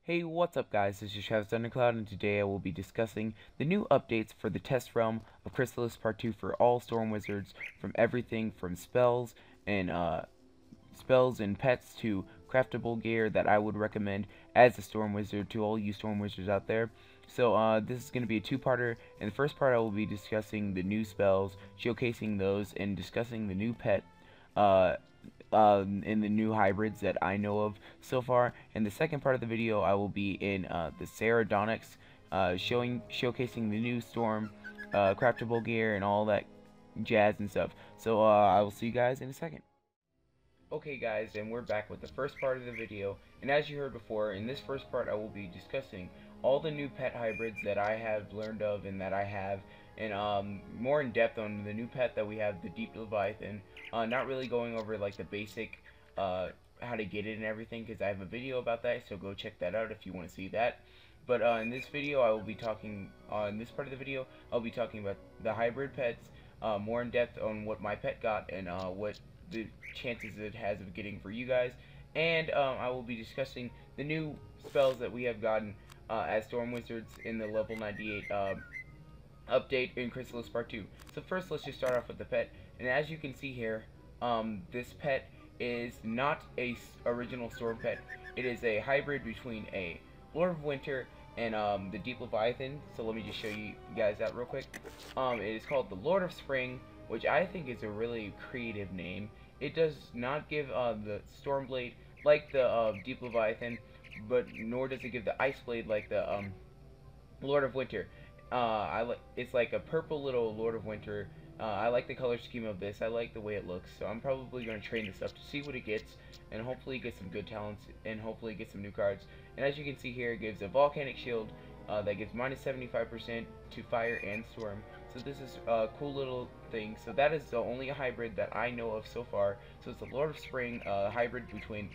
Hey, what's up guys, this is Thundercloud, and today I will be discussing the new updates for the test realm of Khrysalis Part 2 for all Storm Wizards, from everything from spells and pets to craftable gear that I would recommend as a Storm Wizard to all you Storm Wizards out there. So this is going to be a two-parter. In the first part I will be discussing the new spells, showcasing those, and discussing the new pet uh, in the new hybrids that I know of so far. In the second part of the video, I will be in the Ceradonics, showcasing the new Storm craftable gear and all that jazz and stuff. So I will see you guys in a second. Okay guys, and we're back with the first part of the video, and as you heard before, in this first part I will be discussing all the new pet hybrids that I have learned of and that I have, and more in depth on the new pet that we have, the Deep Leviathan. Not really going over like the basic how to get it and everything, because I have a video about that, so go check that out if you want to see that. But in this video I will be talking, in this part of the video, I'll be talking about the hybrid pets, more in depth on what my pet got and what the chances it has of getting for you guys, and I will be discussing the new spells that we have gotten as Storm Wizards in the level 98 update in Khrysalis Part 2. So first, let's just start off with the pet, and as you can see here, this pet is not a original Storm pet. It is a hybrid between a Lord of Winter and the Deep Leviathan. So let me just show you guys that real quick. It is called the Lord of Spring, which I think is a really creative name. It does not give the Stormblade like the Deep Leviathan, but nor does it give the Ice Blade like the Lord of Winter. It's like a purple little Lord of Winter. I like the color scheme of this. I like the way it looks. So I'm probably going to train this up to see what it gets, and hopefully get some good talents, and hopefully get some new cards. And as you can see here, it gives a Volcanic Shield that gives minus 75% to Fire and Storm. So this is a cool little thing. So that is the only hybrid that I know of so far. So it's the Lord of Spring hybrid between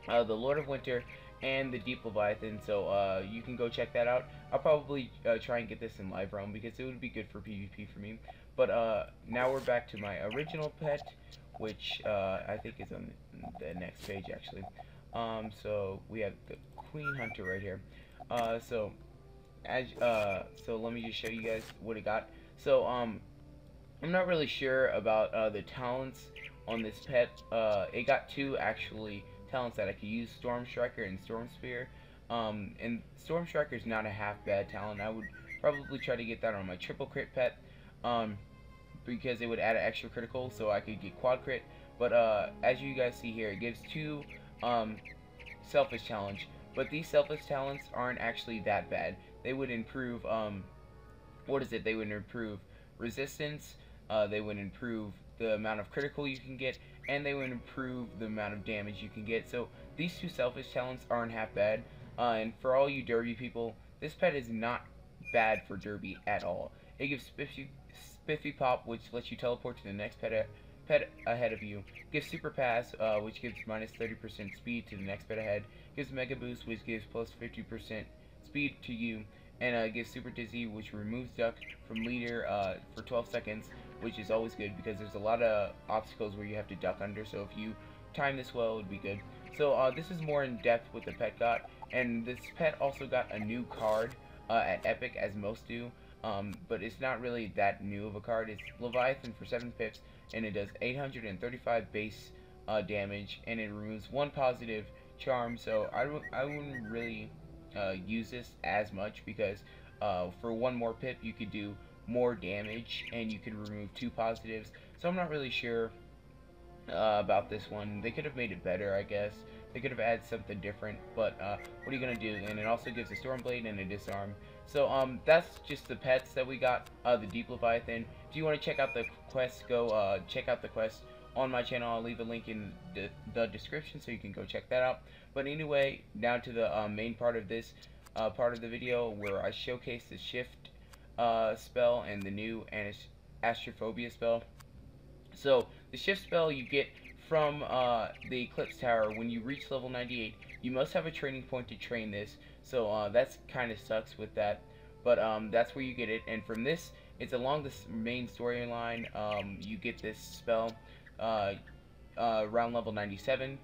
the Lord of Winter and the Deep Leviathan. So you can go check that out. I'll probably try and get this in live realm because it would be good for PvP for me. But now we're back to my original pet, which I think is on the next page actually. So we have the Queen Hunter right here. So let me just show you guys what it got. So I'm not really sure about the talents on this pet. It got two actually talents that I could use: Storm Striker and Storm Spear. And Storm Striker is not a half bad talent. I would probably try to get that on my triple crit pet, because it would add an extra critical, so I could get quad crit. But as you guys see here, it gives two selfish challenge. But these selfish talents aren't actually that bad. They would improve, they would improve resistance, they would improve the amount of critical you can get, and they would improve the amount of damage you can get. So these two selfish talents aren't half bad. And for all you Derby people, this pet is not bad for Derby at all. It gives Spiffy Pop, which lets you teleport to the next pet ahead of you. Gives Super Pass, which gives minus 30% speed to the next pet ahead. Gives Mega Boost, which gives plus 50% speed to you. And gives Super Dizzy, which removes Duck from leader for 12 seconds, which is always good because there's a lot of obstacles where you have to duck under. So if you time this well, it would be good. So this is more in depth what the pet got, and this pet also got a new card at Epic, as most do. But it's not really that new of a card. It's Leviathan for 7 pips, and it does 835 base damage, and it removes 1 positive charm. So I wouldn't really use this as much because for 1 more pip you could do more damage and you could remove 2 positives. So I'm not really sure about this one. They could have made it better, I guess. They could have added something different, but what are you gonna do? And it also gives a Stormblade and a Disarm. So that's just the pets that we got. The Deep Leviathan. If you want to check out the quest, go check out the quest on my channel. I'll leave a link in the description so you can go check that out. But anyway, now to the main part of this part of the video, where I showcase the Shift spell and the new Astrophobia spell. So the Shift spell you get from the Eclipse Tower. When you reach level 98, you must have a training point to train this. So that's kind of sucks with that, but that's where you get it. And from this, it's along this main storyline. You get this spell around level 97,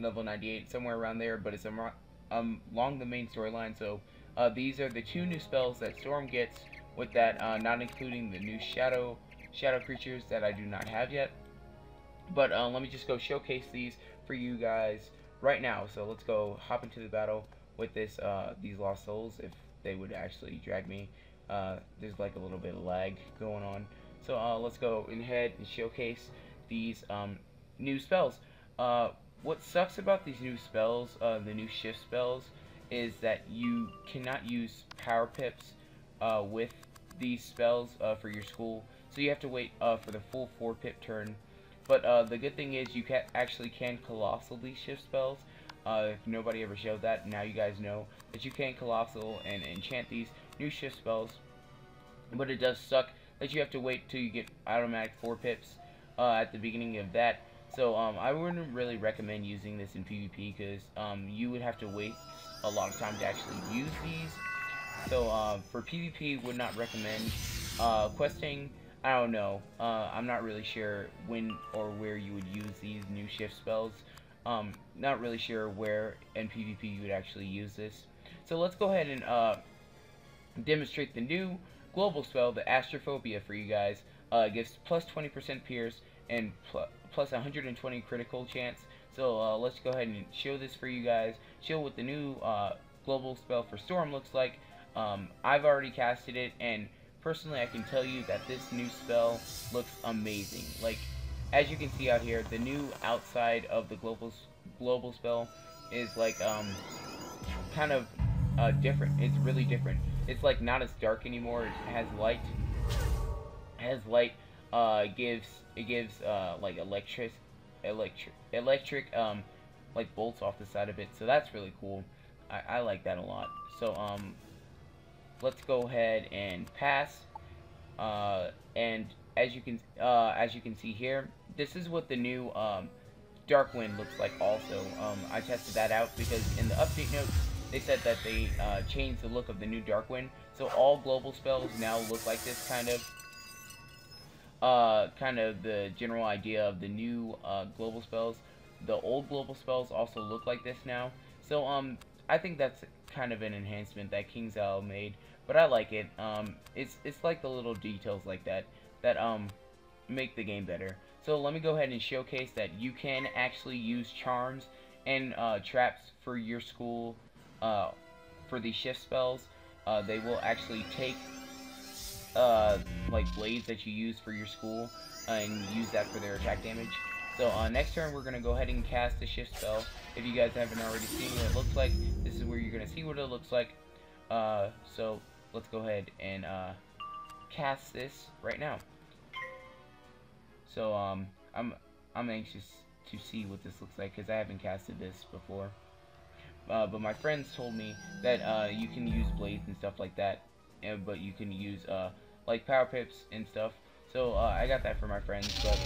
level 98, somewhere around there. But it's along the main storyline. So these are the 2 new spells that Storm gets with that, not including the new shadow creatures that I do not have yet. But let me just go showcase these for you guys right now. So let's go hop into the battle with these lost souls, if they would actually drag me. There's like a little bit of lag going on. So let's go ahead and showcase these new spells. What sucks about these new spells, the new shift spells, is that you cannot use power pips with these spells for your school. So you have to wait for the full 4 pip turn. But the good thing is you actually can colossally shift spells. If nobody ever showed that, now you guys know that you can colossal and enchant these new shift spells. But it does suck that you have to wait till you get automatic 4 pips at the beginning of that. So I wouldn't really recommend using this in PvP, because you would have to wait a lot of time to actually use these. So for PvP, would not recommend. Questing, I don't know. I'm not really sure when or where you would use these new shift spells. Not really sure where in PvP you would actually use this. So let's go ahead and demonstrate the new global spell, the Astrophobia, for you guys. It gives plus 20% pierce and plus 120 critical chance. So let's go ahead and show this for you guys. Show what the new global spell for Storm looks like. I've already casted it, and personally I can tell you that this new spell looks amazing. Like, as you can see out here, the new outside of the global spell is like kind of different. It's really different. It's like not as dark anymore. It has light. It gives like electric like bolts off the side of it. So that's really cool. I like that a lot. So let's go ahead and pass. And as you can see here, this is what the new Dark Wind looks like. Also, I tested that out because in the update notes they said that they changed the look of the new Dark Wind. So all global spells now look like this kind of the general idea of the new global spells. The old global spells also look like this now. So I think that's kind of an enhancement that KingsIsle made, but I like it. It's like the little details like that make the game better. So let me go ahead and showcase that you can actually use charms and traps for your school for these shift spells. They will actually take like blades that you use for your school and use that for their attack damage. So next turn we're gonna go ahead and cast the shift spell. If you guys haven't already seen what it looks like, this is where you're gonna see what it looks like. So let's go ahead and cast this right now. So I'm anxious to see what this looks like, because I haven't casted this before. But my friends told me that you can use blades and stuff like that, but you can use like power pips and stuff. So I got that for my friends, but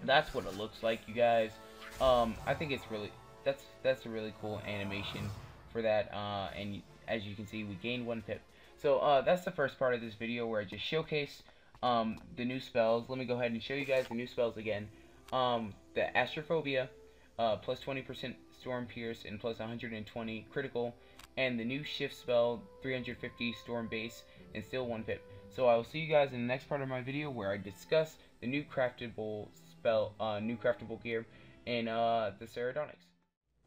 that's what it looks like, you guys. I think it's really that's a really cool animation for that. And as you can see, we gained 1 pip. So that's the first part of this video, where I just showcase the new spells. Let me go ahead and show you guys the new spells again. The Astrophobia, plus 20% Storm Pierce and plus 120 critical, and the new shift spell, 350 Storm Base and still 1 pip. So I will see you guys in the next part of my video, where I discuss the new craftable spell, new craftable gear in the Pterodonics.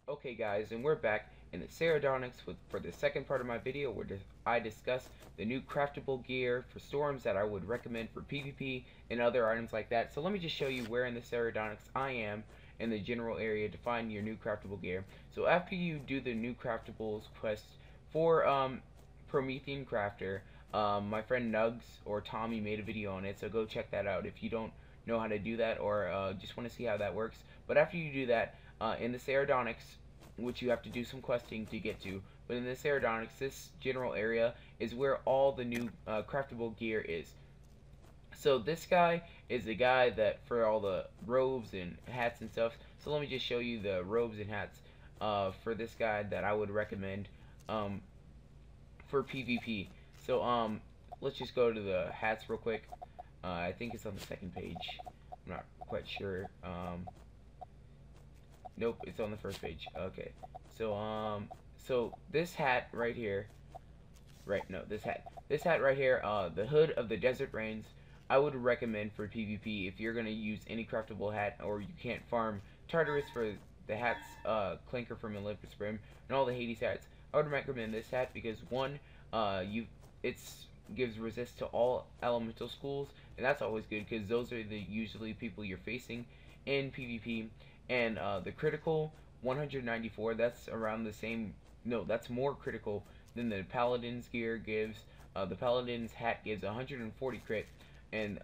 Okay guys, and we're back in the Pterodonics for the second part of my video, where I discuss the new craftable gear for storms that I would recommend for PvP and other items like that. So let me just show you where in the Pterodonics I am in the general area to find your new craftable gear. So after you do the new craftables quest for Promethean Crafter, my friend Nugs or Tommy made a video on it, so go check that out if you don't know how to do that, or just want to see how that works. But after you do that, in the Pterodonics, which you have to do some questing to get to, but in the Pterodonics, this general area is where all the new craftable gear is. So this guy is the guy that for all the robes and hats and stuff. So let me just show you the robes and hats for this guy that I would recommend for PvP. So let's just go to the hats real quick. I think it's on the second page. I'm not quite sure. Nope, it's on the first page. Okay. So So this hat right here, this hat right here, the Hood of the Desert Rains, I would recommend for PvP if you're gonna use any craftable hat, or you can't farm Tartarus for the hats, Clinker from Olympus Brim, and all the Hades hats. I would recommend this hat because one, you it's gives resist to all elemental schools, and that's always good because those are the usually people you're facing in PvP. And the critical 194, that's around the same. No, that's more critical than the Paladin's gear gives. The Paladin's hat gives 140 crit, and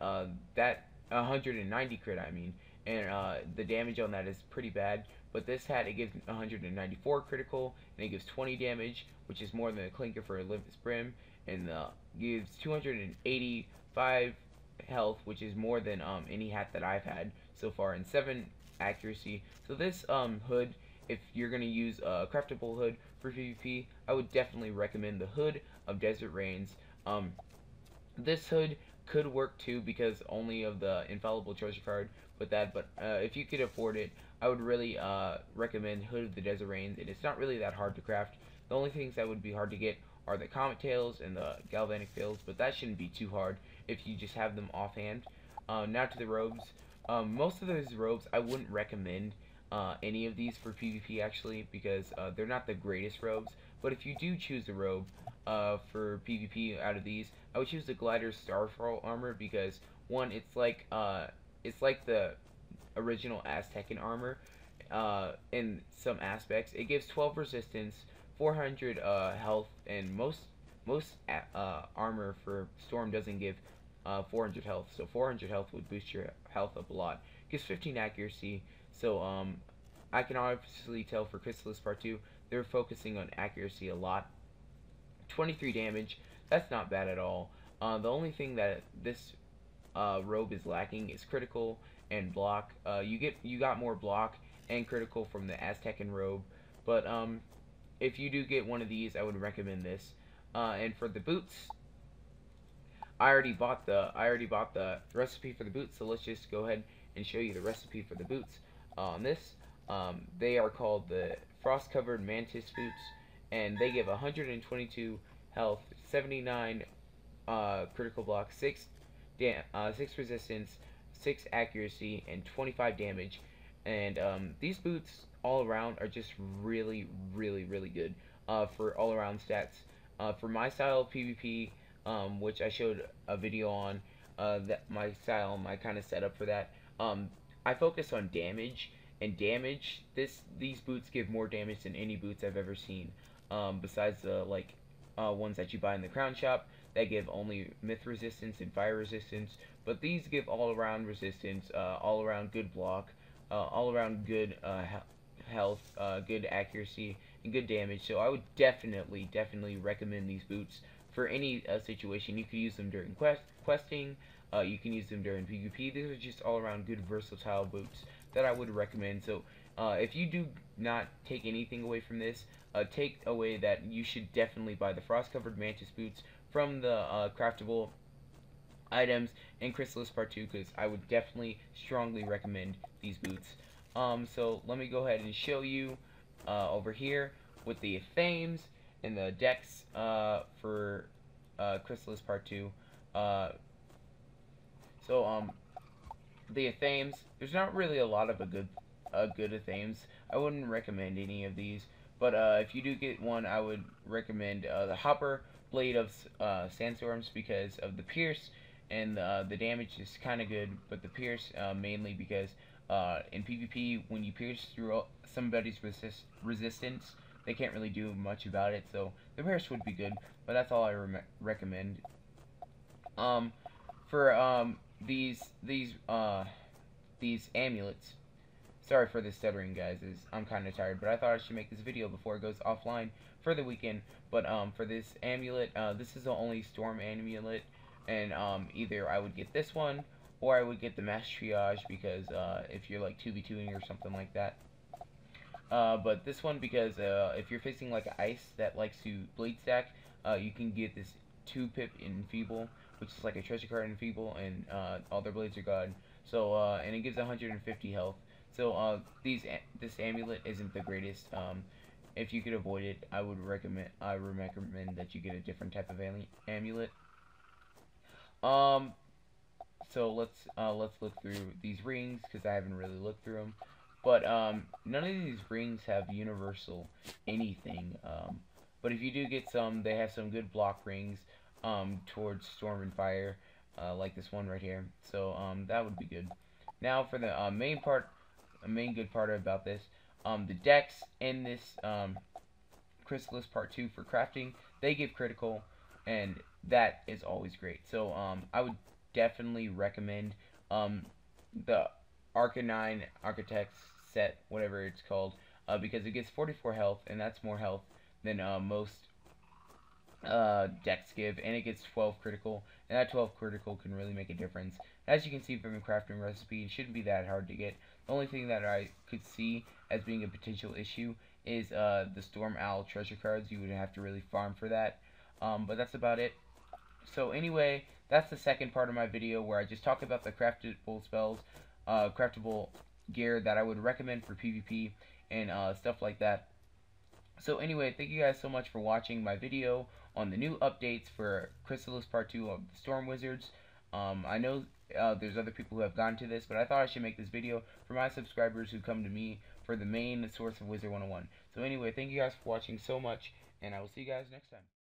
that 190 crit, I mean, and the damage on that is pretty bad. But this hat, it gives 194 critical, and it gives 20 damage, which is more than a Clinker for Olympus Brim, and gives 285 health, which is more than any hat that I've had so far, and 7 accuracy. So this hood, if you're gonna use a craftable hood for PvP, I would definitely recommend the Hood of Desert Rains. This hood could work too because only of the infallible treasure card with that, but if you could afford it, I would really recommend Hood of the Desert Rains, and it's not really that hard to craft. The only things that would be hard to get are the Comet Tails and the Galvanic Tails, but that shouldn't be too hard if you just have them offhand. Now to the robes. Most of those robes, I wouldn't recommend any of these for PvP actually, because they're not the greatest robes. But if you do choose a robe for PvP out of these, I would choose the Glider Starfall armor because one, it's like the original Aztecan armor in some aspects. It gives 12 resistance, 400 health, and most armor for Storm doesn't give 400 health. So 400 health would boost your health up a lot. It gives 15 accuracy. So I can obviously tell for Khrysalis Part 2, they're focusing on accuracy a lot. 23 damage, that's not bad at all. The only thing that this robe is lacking is critical and block. You got more block and critical from the Aztecan robe, but if you do get one of these, I would recommend this. And for the boots, I already bought the recipe for the boots, so let's just go ahead and show you the recipe for the boots on this. They are called the Frost Covered Mantis boots, and they give 122 health, 79 critical block, 6 resistance, 6 accuracy, and 25 damage. And these boots all around are just really good for all around stats. For my style of PvP, which I showed a video on, that my style, my kind of setup for that, I focus on damage. And damage, these boots give more damage than any boots I've ever seen. Besides the ones that you buy in the crown shop that give only myth resistance and fire resistance, but these give all around resistance, all around good block, all around good health, good accuracy, and good damage. So I would definitely recommend these boots for any situation. You could use them during questing. You can use them during PvP. These are just all around good versatile boots that I would recommend. So if you do not take anything away from this, take away that you should definitely buy the Frost Covered Mantis boots from the craftable items in Khrysalis Part 2, because I would definitely strongly recommend these boots. So let me go ahead and show you over here with the themes and the decks for Khrysalis Part 2. The themes, there's not really a lot of good themes. I wouldn't recommend any of these, but if you do get one, I would recommend the Hopper Blade of Sandstorms because of the Pierce, and the damage is kind of good, but the Pierce mainly because in PvP, when you pierce through somebody's resistance, they can't really do much about it, so the Pierce would be good, but that's all I recommend. For these amulets. Sorry for the stuttering, guys. I'm kind of tired, but I thought I should make this video before it goes offline for the weekend. But for this amulet, this is the only storm amulet, and either I would get this one or I would get the mass triage because if you're like 2v2ing or something like that. But this one because if you're facing like ice that likes to blade stack, you can get this 2-pip Enfeeble, which is like a treasure card Enfeeble, and all their blades are god. So and it gives 150 health. So this amulet isn't the greatest. if you could avoid it, I would recommend that you get a different type of amulet. Um, so let's look through these rings because I haven't really looked through them. But none of these rings have universal anything. But if you do get some, they have some good block rings towards storm and fire, like this one right here. So that would be good. Now for the main good part about this, the decks in this Khrysalis Part 2 for crafting, they give critical, and that is always great. So I would definitely recommend the Arcanine Architects set, whatever it's called, because it gets 44 health, and that's more health than most decks give, and it gets 12 critical, and that 12 critical can really make a difference. As you can see from the crafting recipe, it shouldn't be that hard to get. The only thing that I could see as being a potential issue is the Storm Owl treasure cards. You would have to really farm for that, but that's about it. So anyway, that's the second part of my video where I just talk about the craftable spells, craftable gear that I would recommend for PvP and stuff like that. So anyway, thank you guys so much for watching my video on the new updates for Khrysalis Part 2 of the Storm Wizards. I know there's other people who have gone to this, but I thought I should make this video for my subscribers who come to me for the main source of Wizard101. So anyway, thank you guys for watching so much, and I will see you guys next time.